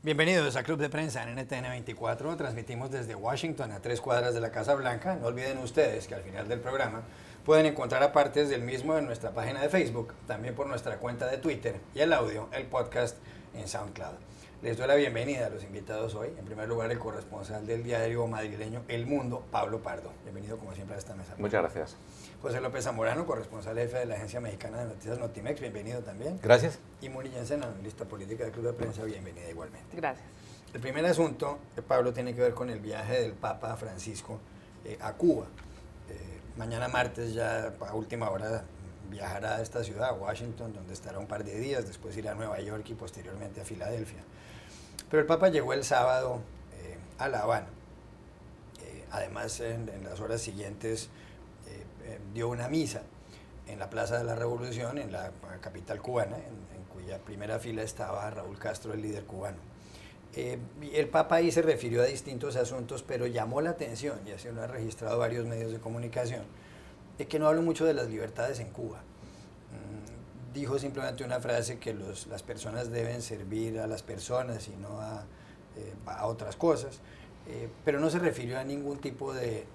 Bienvenidos a Club de Prensa en NTN 24. Transmitimos desde Washington, a 3 cuadras de la Casa Blanca. No olviden ustedes que al final del programa pueden encontrar apartes del mismo en nuestra página de Facebook, también por nuestra cuenta de Twitter y el audio, el podcast en SoundCloud. Les doy la bienvenida a los invitados hoy. En primer lugar, el corresponsal del diario madrileño El Mundo, Pablo Pardo. Bienvenido como siempre a esta mesa. Muchas gracias. José López Zamorano, corresponsal jefe de la agencia mexicana de noticias Notimex. Bienvenido también. Gracias. Y Moni Jensen, analista política del Club de Prensa. Bienvenida igualmente. Gracias. El primer asunto, Pablo, tiene que ver con el viaje del Papa Francisco a Cuba. Mañana martes ya a última hora viajará a esta ciudad, a Washington, donde estará un par de días, después irá a Nueva York y posteriormente a Filadelfia. Pero el Papa llegó el sábado a La Habana. Además, en las horas siguientes dio una misa en la Plaza de la Revolución, en la capital cubana, en cuya primera fila estaba Raúl Castro, el líder cubano. El Papa ahí se refirió a distintos asuntos, pero llamó la atención, y así lo han registrado varios medios de comunicación, de que no habló mucho de las libertades en Cuba. Dijo simplemente una frase que las personas deben servir a las personas y no a otras cosas, pero no se refirió a ningún tipo de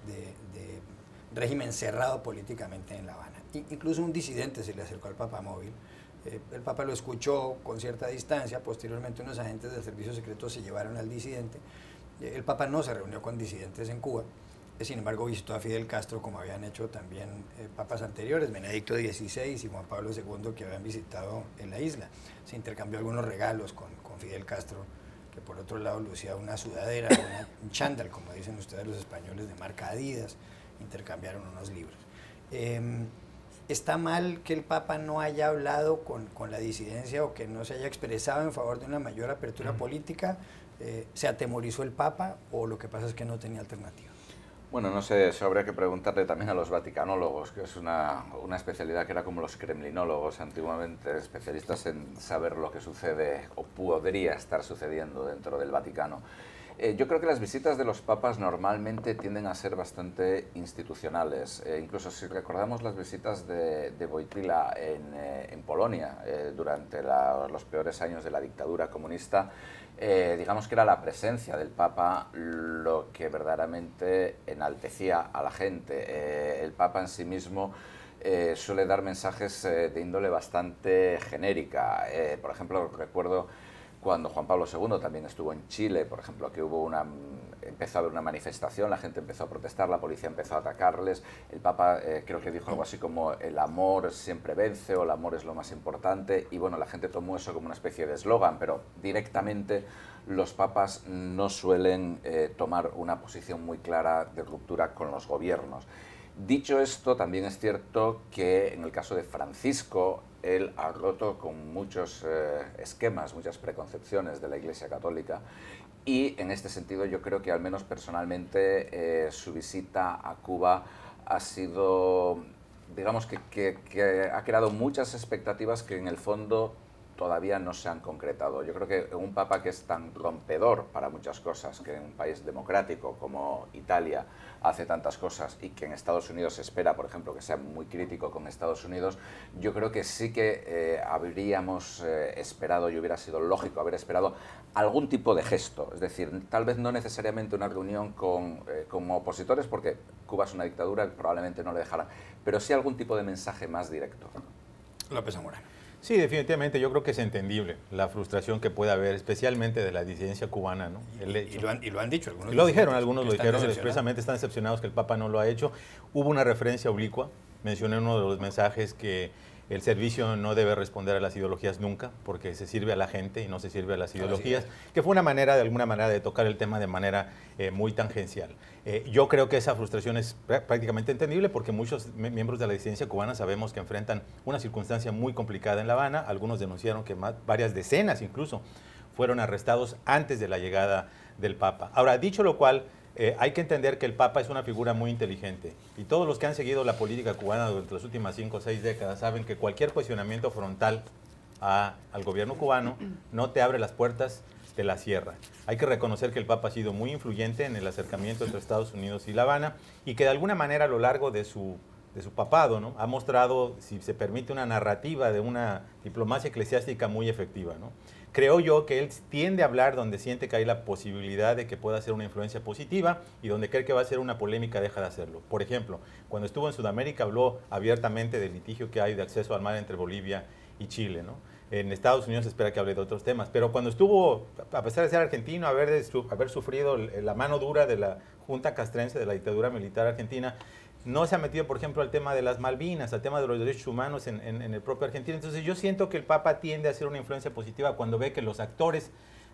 régimen cerrado políticamente en La Habana. Incluso un disidente se le acercó al Papa móvil. El Papa lo escuchó con cierta distancia. Posteriormente unos agentes del servicio secreto se llevaron al disidente. El Papa no se reunió con disidentes en Cuba. Sin embargo, visitó a Fidel Castro, como habían hecho también papas anteriores, Benedicto XVI y Juan Pablo II, que habían visitado en la isla. Se intercambió algunos regalos con Fidel Castro, que por otro lado lucía una sudadera, un chándal, como dicen ustedes los españoles, de marca Adidas. Intercambiaron unos libros. ¿Está mal que el Papa no haya hablado con la disidencia o que no se haya expresado en favor de una mayor apertura política? ¿Se atemorizó el Papa o lo que pasa es que no tenía alternativa? Bueno, no sé, eso habría que preguntarle también a los vaticanólogos, que es una especialidad que era como los kremlinólogos antiguamente, especialistas en saber lo que sucede o podría estar sucediendo dentro del Vaticano. Yo creo que las visitas de los papas normalmente tienden a ser bastante institucionales. Incluso si recordamos las visitas de Wojtyła en Polonia durante los peores años de la dictadura comunista, digamos que era la presencia del Papa lo que verdaderamente enaltecía a la gente. El Papa en sí mismo suele dar mensajes de índole bastante genérica. Por ejemplo, recuerdo cuando Juan Pablo II también estuvo en Chile, por ejemplo, que empezó a haber una manifestación, la gente empezó a protestar, la policía empezó a atacarles, el Papa creo que dijo algo así como el amor siempre vence o el amor es lo más importante, y bueno, la gente tomó eso como una especie de eslogan, pero directamente los papas no suelen tomar una posición muy clara de ruptura con los gobiernos. Dicho esto, también es cierto que en el caso de Francisco, él ha roto con muchos esquemas, muchas preconcepciones de la Iglesia Católica, y en este sentido yo creo que al menos personalmente su visita a Cuba ha sido, digamos que ha creado muchas expectativas que en el fondo todavía no se han concretado. Yo creo que un papa que es tan rompedor para muchas cosas, que en un país democrático como Italia hace tantas cosas y que en Estados Unidos se espera, por ejemplo, que sea muy crítico con Estados Unidos, yo creo que sí que habríamos esperado y hubiera sido lógico haber esperado algún tipo de gesto, es decir, tal vez no necesariamente una reunión con opositores, porque Cuba es una dictadura, probablemente no le dejarán, pero sí algún tipo de mensaje más directo. López Zamorano. Sí, definitivamente yo creo que es entendible la frustración que puede haber, especialmente de la disidencia cubana, ¿no? Y lo han dicho algunos. Lo dijeron, algunos lo dijeron, expresamente están decepcionados que el Papa no lo ha hecho. Hubo una referencia oblicua, mencioné en uno de los mensajes que el servicio no debe responder a las ideologías nunca, porque se sirve a la gente y no se sirve a las ideologías, que fue una manera, de alguna manera, de tocar el tema de manera muy tangencial. Yo creo que esa frustración es prácticamente entendible porque muchos miembros de la disidencia cubana sabemos que enfrentan una circunstancia muy complicada en La Habana. Algunos denunciaron que varias decenas incluso fueron arrestados antes de la llegada del Papa. Ahora, dicho lo cual, hay que entender que el Papa es una figura muy inteligente y todos los que han seguido la política cubana durante las últimas 5 o 6 décadas saben que cualquier cuestionamiento frontal al gobierno cubano no te abre las puertas, te las cierra. Hay que reconocer que el Papa ha sido muy influyente en el acercamiento entre Estados Unidos y La Habana y que de alguna manera a lo largo de su su papado, ¿no? Ha mostrado, si se permite, una narrativa de una diplomacia eclesiástica muy efectiva, ¿no? Creo yo que él tiende a hablar donde siente que hay la posibilidad de que pueda ser una influencia positiva y donde cree que va a ser una polémica deja de hacerlo. Por ejemplo, cuando estuvo en Sudamérica habló abiertamente del litigio que hay de acceso al mar entre Bolivia y Chile, ¿no? En Estados Unidos se espera que hable de otros temas, pero cuando estuvo, a pesar de ser argentino, haber sufrido la mano dura de la Junta Castrense, de la dictadura militar argentina, no se ha metido, por ejemplo, al tema de las Malvinas, al tema de los derechos humanos en el propio Argentina. Entonces yo siento que el Papa tiende a hacer una influencia positiva cuando ve que los actores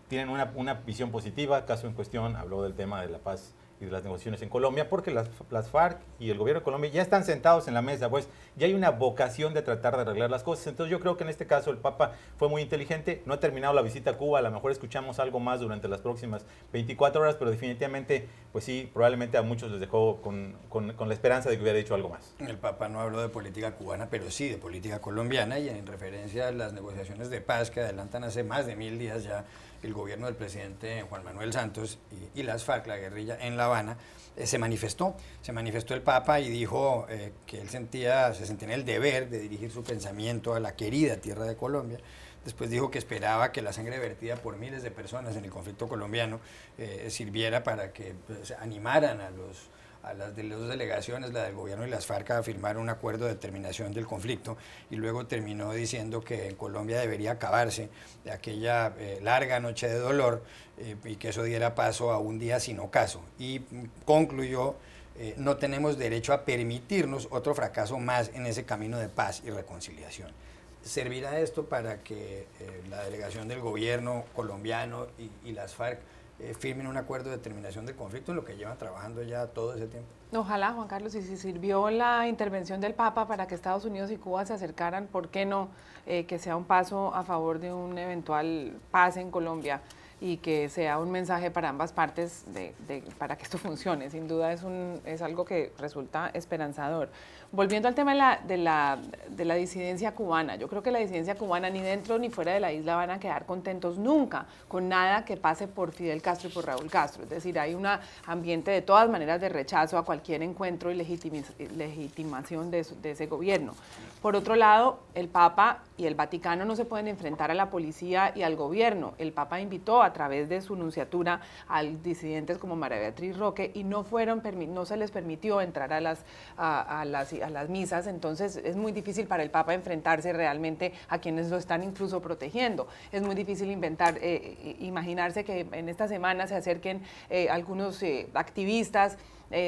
tienen una visión positiva. Caso en cuestión, habló del tema de la paz y de las negociaciones en Colombia, porque las FARC y el gobierno de Colombia ya están sentados en la mesa, pues ya hay una vocación de tratar de arreglar las cosas. Entonces yo creo que en este caso el Papa fue muy inteligente, no ha terminado la visita a Cuba, a lo mejor escuchamos algo más durante las próximas 24 horas, pero definitivamente, pues sí, probablemente a muchos les dejó con la esperanza de que hubiera dicho algo más. El Papa no habló de política cubana, pero sí de política colombiana, y en referencia a las negociaciones de paz que adelantan hace más de 1000 días ya el gobierno del presidente Juan Manuel Santos y las FARC, la guerrilla en La Habana, se manifestó el Papa y dijo que él se sentía en el deber de dirigir su pensamiento a la querida tierra de Colombia. Después dijo que esperaba que la sangre vertida por miles de personas en el conflicto colombiano sirviera para que pues, animaran a las dos delegaciones, la del gobierno y las FARC, a firmar un acuerdo de terminación del conflicto, y luego terminó diciendo que en Colombia debería acabarse de aquella larga noche de dolor y que eso diera paso a un día sin ocaso. Y concluyó, no tenemos derecho a permitirnos otro fracaso más en ese camino de paz y reconciliación. ¿Servirá esto para que la delegación del gobierno colombiano y las FARC firmen un acuerdo de terminación del conflicto en lo que llevan trabajando ya todo ese tiempo? Ojalá, Juan Carlos, y si sirvió la intervención del Papa para que Estados Unidos y Cuba se acercaran, ¿por qué no que sea un paso a favor de un eventual paz en Colombia y que sea un mensaje para ambas partes para que esto funcione? Sin duda es algo que resulta esperanzador. Volviendo al tema de la disidencia cubana, yo creo que la disidencia cubana ni dentro ni fuera de la isla van a quedar contentos nunca con nada que pase por Fidel Castro y por Raúl Castro. Es decir, hay un ambiente de todas maneras de rechazo a cualquier encuentro y legitimación de ese gobierno. Por otro lado, el Papa y el Vaticano no se pueden enfrentar a la policía y al gobierno. El Papa invitó a través de su nunciatura a disidentes como María Beatriz Roque y no se les permitió entrar a las misas. Entonces es muy difícil para el Papa enfrentarse realmente a quienes lo están incluso protegiendo. Es muy difícil imaginarse que en esta semana se acerquen algunos activistas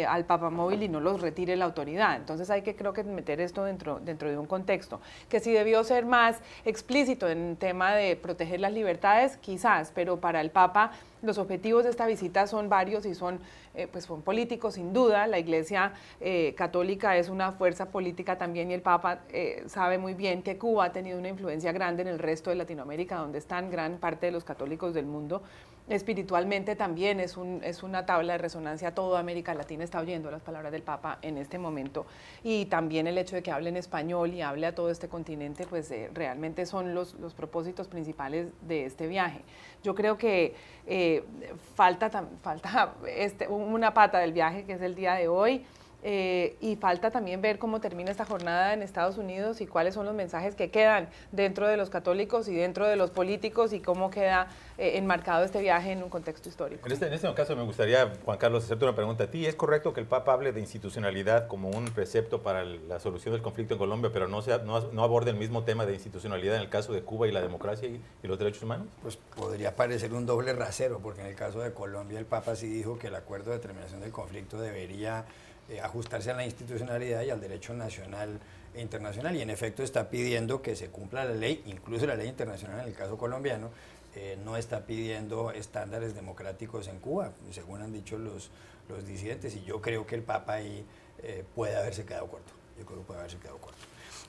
al papamóvil y no los retire la autoridad. Entonces hay que, creo que, meter esto dentro de un contexto. Que si debió ser más explícito en el tema de proteger las libertades, quizás, pero para el Papa los objetivos de esta visita son varios y son políticos, sin duda. La Iglesia Católica es una fuerza política también, y el Papa sabe muy bien que Cuba ha tenido una influencia grande en el resto de Latinoamérica, donde están gran parte de los católicos del mundo. Espiritualmente también es una tabla de resonancia. Toda América Latina está oyendo las palabras del Papa en este momento, y también el hecho de que hable en español y hable a todo este continente, pues realmente son los propósitos principales de este viaje. Yo creo que falta una pata del viaje, que es el día de hoy. Y falta también ver cómo termina esta jornada en Estados Unidos y cuáles son los mensajes que quedan dentro de los católicos y dentro de los políticos, y cómo queda enmarcado este viaje en un contexto histórico. En este caso me gustaría, Juan Carlos, hacerte una pregunta a ti. ¿Es correcto que el Papa hable de institucionalidad como un precepto para la solución del conflicto en Colombia, pero no aborde el mismo tema de institucionalidad en el caso de Cuba y la democracia y los derechos humanos? Pues podría parecer un doble rasero, porque en el caso de Colombia el Papa sí dijo que el acuerdo de terminación del conflicto debería ajustarse a la institucionalidad y al derecho nacional e internacional, y en efecto está pidiendo que se cumpla la ley, incluso la ley internacional en el caso colombiano. No está pidiendo estándares democráticos en Cuba, según han dicho los disidentes, y yo creo que el Papa ahí puede haberse quedado corto. Yo creo que puede haberse quedado corto.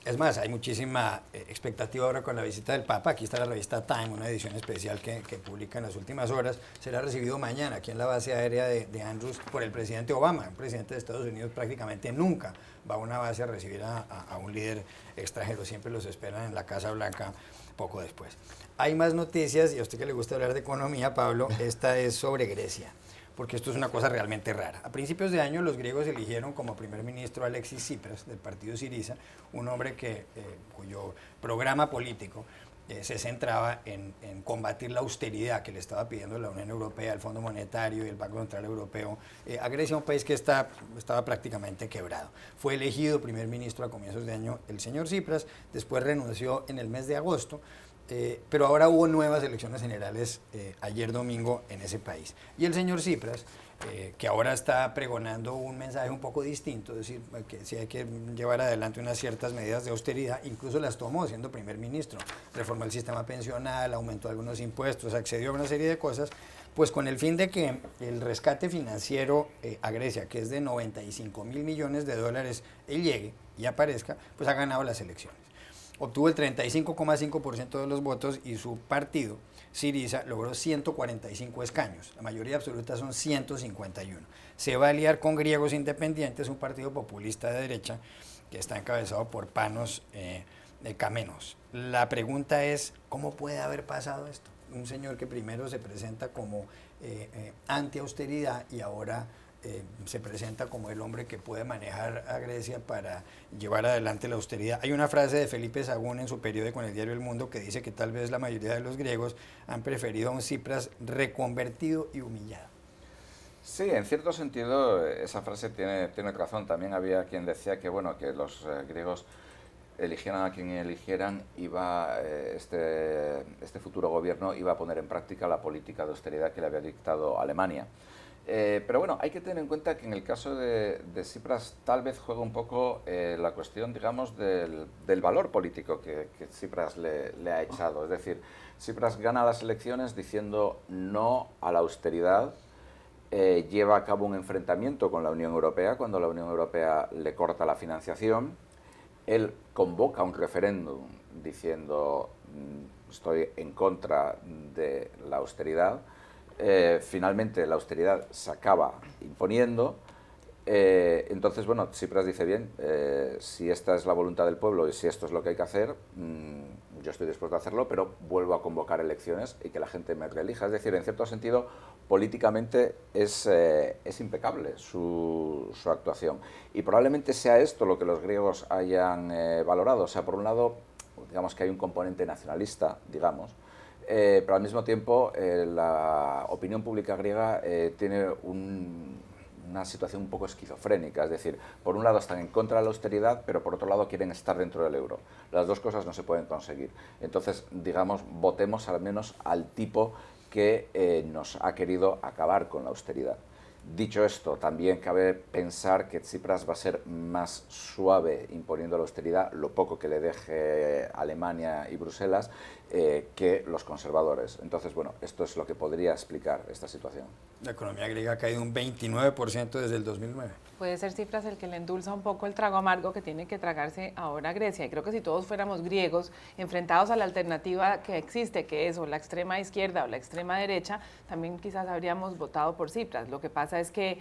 Es más, hay muchísima expectativa ahora con la visita del Papa. Aquí está la revista Time, una edición especial que publica en las últimas horas. Será recibido mañana aquí en la base aérea de Andrews por el presidente Obama. Un presidente de Estados Unidos prácticamente nunca va a una base a recibir a un líder extranjero. Siempre los esperan en la Casa Blanca poco después. Hay más noticias, y a usted que le gusta hablar de economía, Pablo, esta es sobre Grecia. porque esto es una cosa realmente rara. A principios de año los griegos eligieron como primer ministro a Alexis Tsipras del partido Syriza, un hombre cuyo programa político se centraba en combatir la austeridad que le estaba pidiendo la Unión Europea, el Fondo Monetario y el Banco Central Europeo a Grecia, un país que estaba prácticamente quebrado. Fue elegido primer ministro a comienzos de año el señor Tsipras, después renunció en el mes de agosto, pero ahora hubo nuevas elecciones generales ayer domingo en ese país. Y el señor Tsipras, que ahora está pregonando un mensaje un poco distinto, es decir, que si hay que llevar adelante unas ciertas medidas de austeridad, incluso las tomó siendo primer ministro, reformó el sistema pensional, aumentó algunos impuestos, accedió a una serie de cosas, pues con el fin de que el rescate financiero a Grecia, que es de 95.000 millones de dólares, llegue y aparezca, pues ha ganado las elecciones. Obtuvo el 35,5% de los votos y su partido, Syriza, logró 145 escaños. La mayoría absoluta son 151. Se va a aliar con Griegos Independientes, un partido populista de derecha que está encabezado por Panos Kamenos. La pregunta es, ¿cómo puede haber pasado esto? Un señor que primero se presenta como anti-austeridad y ahora se presenta como el hombre que puede manejar a Grecia para llevar adelante la austeridad. Hay una frase de Felipe Sagún en su periódico, en el diario El Mundo, que dice que tal vez la mayoría de los griegos han preferido a un Tsipras reconvertido y humillado. Sí, en cierto sentido esa frase tiene razón. También había quien decía que, bueno, que los griegos eligieran a quien eligieran, este futuro gobierno iba a poner en práctica la política de austeridad que le había dictado Alemania. Pero bueno, hay que tener en cuenta que en el caso de Tsipras tal vez juega un poco la cuestión, digamos, del valor político que Tsipras le ha echado. Es decir, Tsipras gana las elecciones diciendo no a la austeridad, lleva a cabo un enfrentamiento con la Unión Europea cuando la Unión Europea le corta la financiación. Él convoca un referéndum diciendo estoy en contra de la austeridad. Finalmente la austeridad se acaba imponiendo, entonces bueno, Tsipras dice bien, si esta es la voluntad del pueblo y si esto es lo que hay que hacer, yo estoy dispuesto a hacerlo, pero vuelvo a convocar elecciones y que la gente me reelija. Es decir, en cierto sentido, políticamente es impecable su actuación y probablemente sea esto lo que los griegos hayan valorado. O sea, por un lado, digamos que hay un componente nacionalista, digamos, pero al mismo tiempo la opinión pública griega tiene una situación un poco esquizofrénica, es decir, por un lado están en contra de la austeridad, pero por otro lado quieren estar dentro del euro. Las dos cosas no se pueden conseguir. Entonces, digamos, votemos al menos al tipo que nos ha querido acabar con la austeridad. Dicho esto, también cabe pensar que Tsipras va a ser más suave imponiendo la austeridad, lo poco que le deje Alemania y Bruselas, que los conservadores. Entonces, bueno, esto es lo que podría explicar esta situación. La economía griega ha caído un 29% desde el 2009. Puede ser Tsipras el que le endulza un poco el trago amargo que tiene que tragarse ahora Grecia. Y creo que si todos fuéramos griegos, enfrentados a la alternativa que existe, que es o la extrema izquierda o la extrema derecha, también quizás habríamos votado por Tsipras. Lo que pasa es que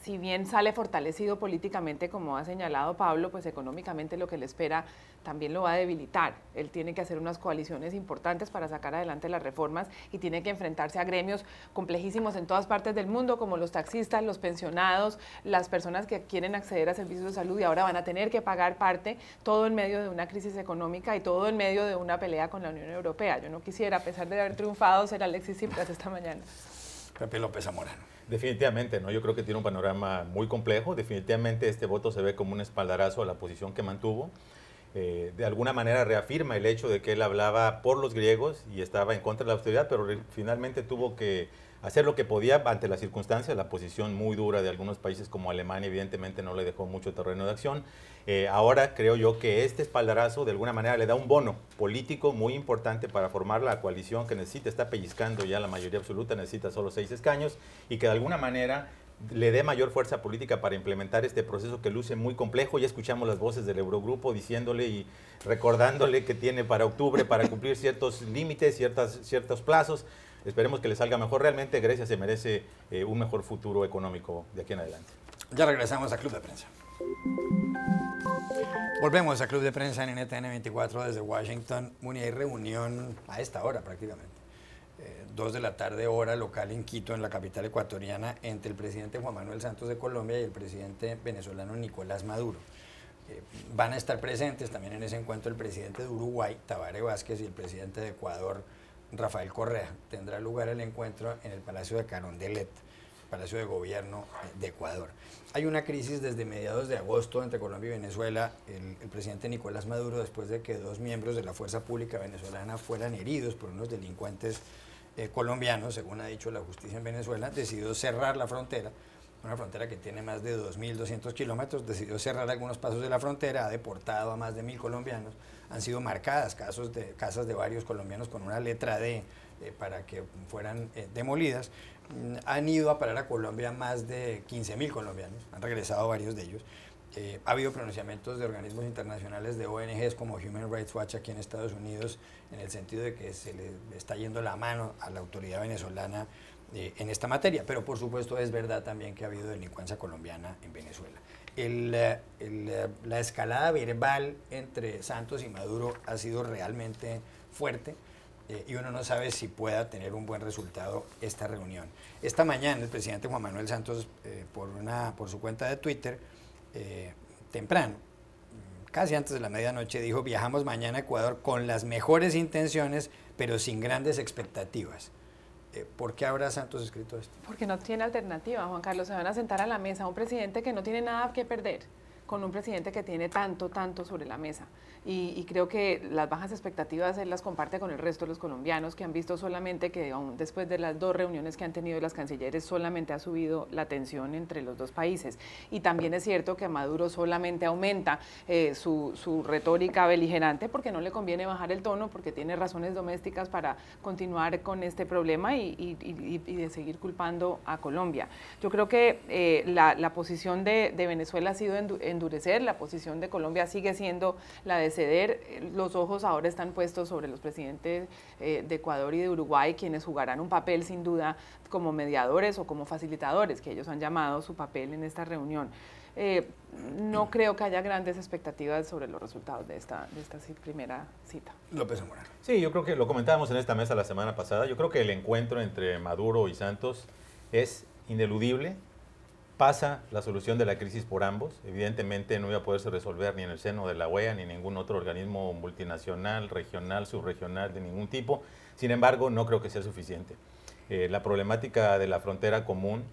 si bien sale fortalecido políticamente, como ha señalado Pablo, pues económicamente lo que le espera también lo va a debilitar. Él tiene que hacer unas coaliciones importantes para sacar adelante las reformas y tiene que enfrentarse a gremios complejísimos en todas partes del mundo, como los taxistas, los pensionados, las personas que quieren acceder a servicios de salud y ahora van a tener que pagar parte, todo en medio de una crisis económica y todo en medio de una pelea con la Unión Europea. Yo no quisiera, a pesar de haber triunfado, ser Alexis Tsipras esta mañana. Pepe López Zamorano. Definitivamente, ¿no? Yo creo que tiene un panorama muy complejo. Definitivamente este voto se ve como un espaldarazo a la posición que mantuvo. De alguna manera reafirma el hecho de que él hablaba por los griegos y estaba en contra de la austeridad, pero finalmente tuvo que hacer lo que podía ante las circunstancias. La posición muy dura de algunos países como Alemania evidentemente no le dejó mucho terreno de acción. Ahora creo yo que este espaldarazo de alguna manera le da un bono político muy importante para formar la coalición que necesita. Está pellizcando ya la mayoría absoluta, necesita solo 6 escaños y que de alguna manera le dé mayor fuerza política para implementar este proceso que luce muy complejo. Ya escuchamos las voces del Eurogrupo diciéndole y recordándole que tiene para octubre para cumplir ciertos límites, ciertos plazos. Esperemos que le salga mejor. Realmente Grecia se merece un mejor futuro económico de aquí en adelante. Ya regresamos a Club de Prensa. Volvemos a Club de Prensa en NTN 24 desde Washington. Hay reunión a esta hora prácticamente 2 de la tarde hora local en Quito, en la capital ecuatoriana, entre el presidente Juan Manuel Santos de Colombia y el presidente venezolano Nicolás Maduro. Van a estar presentes también en ese encuentro el presidente de Uruguay, Tabaré Vázquez, y el presidente de Ecuador, Rafael Correa. Tendrá lugar el encuentro en el Palacio de Carondelet, Palacio de Gobierno de Ecuador. Hay una crisis desde mediados de agosto entre Colombia y Venezuela. El presidente Nicolás Maduro, después de que 2 miembros de la fuerza pública venezolana fueran heridos por unos delincuentes colombianos, según ha dicho la justicia en Venezuela, decidió cerrar la frontera, una frontera que tiene más de 2.200 kilómetros, decidió cerrar algunos pasos de la frontera, ha deportado a más de 1.000 colombianos, han sido marcadas casas de varios colombianos con una letra D para que fueran demolidas. Han ido a parar a Colombia más de 15.000 colombianos, han regresado varios de ellos. Ha habido pronunciamientos de organismos internacionales, de ONGs como Human Rights Watch aquí en Estados Unidos, en el sentido de que se le está yendo la mano a la autoridad venezolana en esta materia, pero por supuesto es verdad también que ha habido delincuencia colombiana en Venezuela. La escalada verbal entre Santos y Maduro ha sido realmente fuerte y uno no sabe si pueda tener un buen resultado esta reunión. Esta mañana el presidente Juan Manuel Santos, por su cuenta de Twitter, temprano, casi antes de la medianoche, dijo: viajamos mañana a Ecuador con las mejores intenciones, pero sin grandes expectativas. ¿Por qué habrá Santos escrito esto? Porque no tiene alternativa, Juan Carlos. Se van a sentar a la mesa un presidente que no tiene nada que perder, con un presidente que tiene tanto sobre la mesa. Y creo que las bajas expectativas él las comparte con el resto de los colombianos, que han visto solamente que aún después de las 2 reuniones que han tenido las cancilleres, solamente ha subido la tensión entre los 2 países. Y también es cierto que Maduro solamente aumenta su retórica beligerante, porque no le conviene bajar el tono, porque tiene razones domésticas para continuar con este problema y de seguir culpando a Colombia. Yo creo que la posición de Venezuela ha sido endurecer, la posición de Colombia sigue siendo la de ceder. Los ojos ahora están puestos sobre los presidentes de Ecuador y de Uruguay, quienes jugarán un papel sin duda como mediadores o como facilitadores, que ellos han llamado su papel en esta reunión. No creo que haya grandes expectativas sobre los resultados de esta primera cita. López Zamora. Sí, yo creo que lo comentábamos en esta mesa la semana pasada. Yo creo que el encuentro entre Maduro y Santos es ineludible. Pasa la solución de la crisis por ambos. Evidentemente no iba a poderse resolver ni en el seno de la OEA ni ningún otro organismo multinacional, regional, subregional, de ningún tipo. Sin embargo, no creo que sea suficiente. La problemática de la frontera común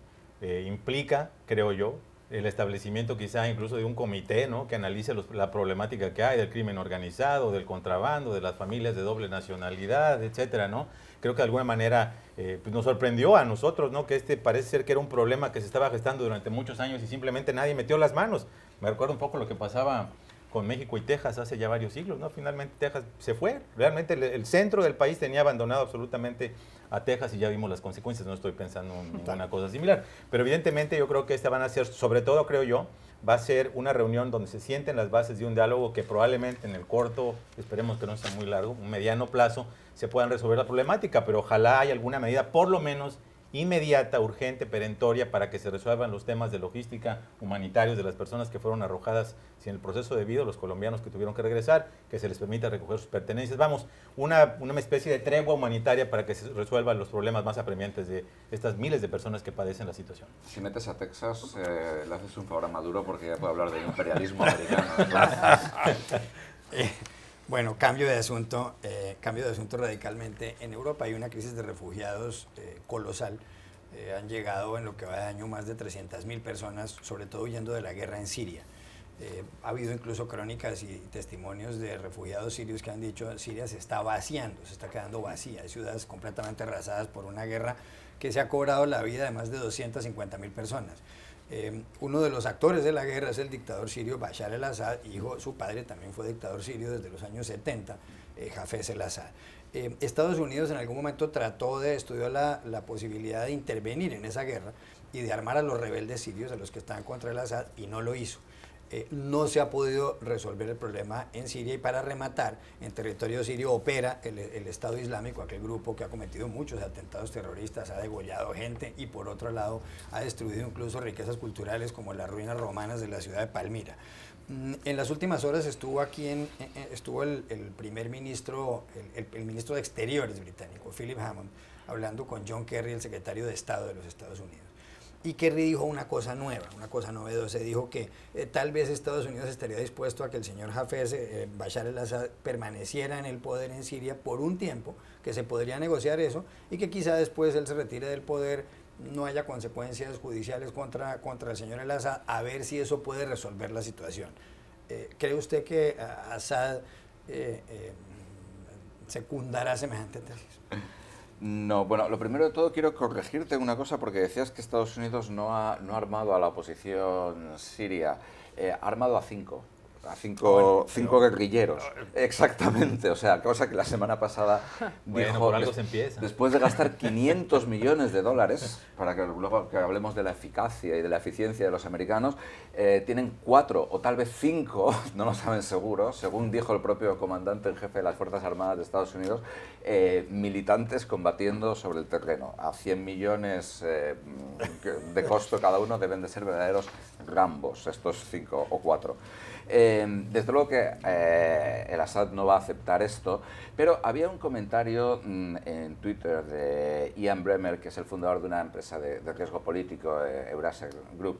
implica, creo yo, el establecimiento quizá incluso de un comité, ¿no?, que analice la problemática que hay del crimen organizado, del contrabando, de las familias de doble nacionalidad, etcétera, ¿no? Creo que de alguna manera pues nos sorprendió a nosotros, ¿no?, que parece ser que era un problema que se estaba gestando durante muchos años y simplemente nadie metió las manos. Me recuerda un poco lo que pasaba con México y Texas hace ya varios siglos, ¿no? Finalmente Texas se fue, realmente el centro del país tenía abandonado absolutamente a Texas y ya vimos las consecuencias. No estoy pensando en ninguna cosa similar, pero evidentemente yo creo que esta van a ser, sobre todo creo yo, va a ser una reunión donde se sienten las bases de un diálogo que probablemente en el corto, esperemos que no sea muy largo, un mediano plazo, se puedan resolver la problemática, pero ojalá haya alguna medida por lo menos inmediata, urgente, perentoria, para que se resuelvan los temas de logística humanitarios de las personas que fueron arrojadas sin el proceso debido, los colombianos que tuvieron que regresar, que se les permita recoger sus pertenencias. Vamos, una especie de tregua humanitaria para que se resuelvan los problemas más apremiantes de estas miles de personas que padecen la situación. Si metes a Texas, le haces un favor a Maduro porque ya puede hablar de imperialismo americano. Bueno, cambio de asunto radicalmente. En Europa hay una crisis de refugiados colosal. Han llegado en lo que va de año más de 300.000 personas, sobre todo huyendo de la guerra en Siria. Ha habido incluso crónicas y testimonios de refugiados sirios que han dicho: Siria se está vaciando, se está quedando vacía. Hay ciudades completamente arrasadas por una guerra que se ha cobrado la vida de más de 250.000 personas. Uno de los actores de la guerra es el dictador sirio Bashar al-Assad, su padre también fue dictador sirio desde los años 70, Hafez al-Assad. Estados Unidos en algún momento estudió la posibilidad de intervenir en esa guerra y de armar a los rebeldes sirios, a los que estaban contra el Assad, y no lo hizo. No se ha podido resolver el problema en Siria, y para rematar, en territorio sirio opera el Estado Islámico, aquel grupo que ha cometido muchos atentados terroristas, ha degollado gente y por otro lado ha destruido incluso riquezas culturales como las ruinas romanas de la ciudad de Palmira. En las últimas horas estuvo aquí el primer ministro, el ministro de Exteriores británico, Philip Hammond, hablando con John Kerry, el secretario de Estado de los Estados Unidos. Y Kerry dijo una cosa nueva, una cosa novedosa, dijo que tal vez Estados Unidos estaría dispuesto a que el señor Hafez, Bashar al-Assad, permaneciera en el poder en Siria por un tiempo, que se podría negociar eso, y que quizá después él se retire del poder, no haya consecuencias judiciales contra el señor al-Assad, a ver si eso puede resolver la situación. ¿Cree usted que Assad secundará semejante tesis? No, bueno, lo primero de todo quiero corregirte una cosa porque decías que Estados Unidos no ha armado a la oposición siria, ha armado a cinco guerrilleros. Exactamente, o sea, cosa que la semana pasada dijo, por algo se empieza. Después de gastar 500 millones de dólares, para que luego que hablemos de la eficacia y de la eficiencia de los americanos, tienen 4 o tal vez 5, no lo saben seguro, según dijo el propio comandante en jefe de las Fuerzas Armadas de Estados Unidos, militantes combatiendo sobre el terreno. A 100 millones de costo cada uno deben de ser verdaderos Rambos, estos 5 o 4. Desde luego que el Assad no va a aceptar esto, pero había un comentario en Twitter de Ian Bremmer, que es el fundador de una empresa de riesgo político, Eurasia Group,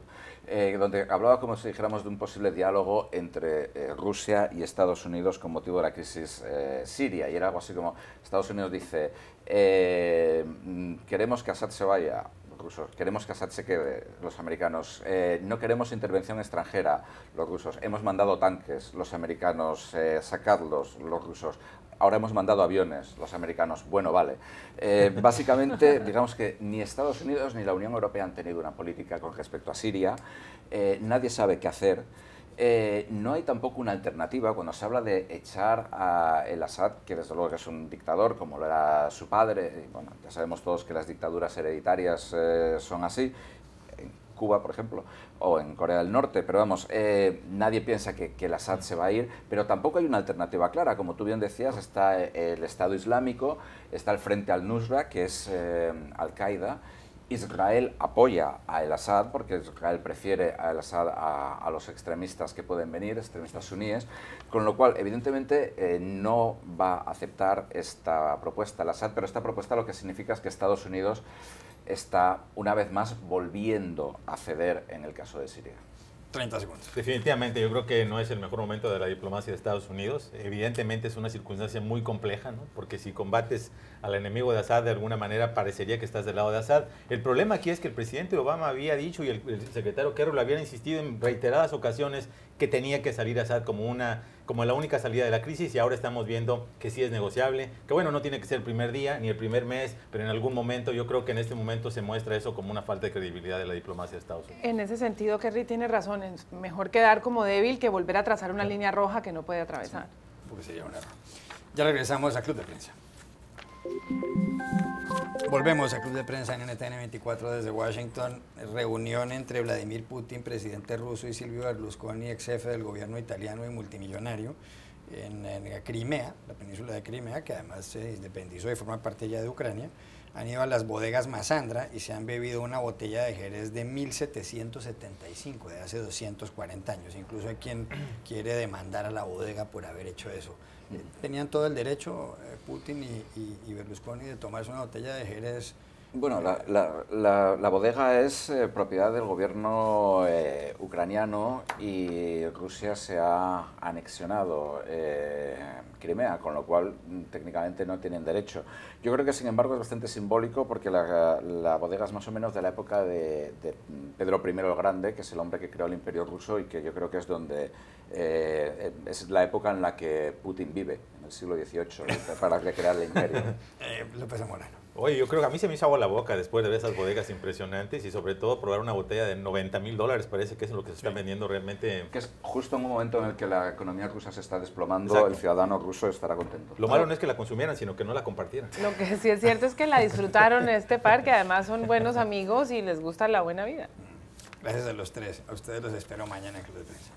donde hablaba, como si dijéramos, de un posible diálogo entre Rusia y Estados Unidos con motivo de la crisis siria, y era algo así como, Estados Unidos dice, queremos que Assad se vaya, rusos, queremos que Assad se quede, los americanos, no queremos intervención extranjera, los rusos, hemos mandado tanques, los americanos, sacadlos, los rusos, ahora hemos mandado aviones, los americanos, bueno, vale. Básicamente, digamos que ni Estados Unidos ni la Unión Europea han tenido una política con respecto a Siria, nadie sabe qué hacer. No hay tampoco una alternativa cuando se habla de echar a el Assad, que desde luego es un dictador como lo era su padre, y bueno, ya sabemos todos que las dictaduras hereditarias son así, en Cuba por ejemplo, o en Corea del Norte, pero vamos, nadie piensa que el Assad se va a ir, pero tampoco hay una alternativa clara, como tú bien decías, está el Estado Islámico, está el Frente al-Nusra, que es Al-Qaeda. Israel apoya a el Assad porque Israel prefiere a el Assad a los extremistas que pueden venir, extremistas suníes, con lo cual evidentemente no va a aceptar esta propuesta el Assad, pero esta propuesta lo que significa es que Estados Unidos está una vez más volviendo a ceder en el caso de Siria. 30 segundos. Definitivamente, yo creo que no es el mejor momento de la diplomacia de Estados Unidos. Evidentemente es una circunstancia muy compleja, ¿no? Porque si combates al enemigo de Assad, de alguna manera parecería que estás del lado de Assad. El problema aquí es que el presidente Obama había dicho, y el secretario Kerry lo habían insistido en reiteradas ocasiones, que tenía que salir Assad como la única salida de la crisis, y ahora estamos viendo que sí es negociable, que bueno, no tiene que ser el primer día ni el primer mes, pero en algún momento, yo creo que en este momento se muestra eso como una falta de credibilidad de la diplomacia de Estados Unidos. En ese sentido, Kerry tiene razón, es mejor quedar como débil que volver a trazar una línea roja que no puede atravesar. Sí, porque sería un error. Ya regresamos a Club de Prensa. Volvemos a Club de Prensa en NTN 24 desde Washington. Reunión entre Vladimir Putin, presidente ruso, y Silvio Berlusconi, ex jefe del gobierno italiano y multimillonario, en Crimea, la península de Crimea, que además se independizó y forma parte ya de Ucrania. Han ido a las bodegas Masandra y se han bebido una botella de Jerez de 1775, de hace 240 años. Incluso hay quien quiere demandar a la bodega por haber hecho eso. Tenían todo el derecho, Putin y Berlusconi, de tomarse una botella de Jerez. Bueno, la bodega es propiedad del gobierno ucraniano y Rusia se ha anexionado Crimea, con lo cual técnicamente no tienen derecho. Yo creo que sin embargo es bastante simbólico porque la bodega es más o menos de la época de Pedro I el Grande, que es el hombre que creó el Imperio Ruso y que yo creo que es donde es la época en la que Putin vive, en el siglo XVIII, para recrear el imperio. López Zamorano. Oye, yo creo que a mí se me hizo agua la boca después de ver esas bodegas impresionantes y sobre todo probar una botella de $90,000, parece que es lo que se está vendiendo realmente. Que es justo en un momento en el que la economía rusa se está desplomando. Exacto. El ciudadano ruso estará contento. Lo malo no es que la consumieran, sino que no la compartieran. Lo que sí es cierto es que la disfrutaron en este parque, además son buenos amigos y les gusta la buena vida. Gracias a los tres. A ustedes los espero mañana en Club de Prensa.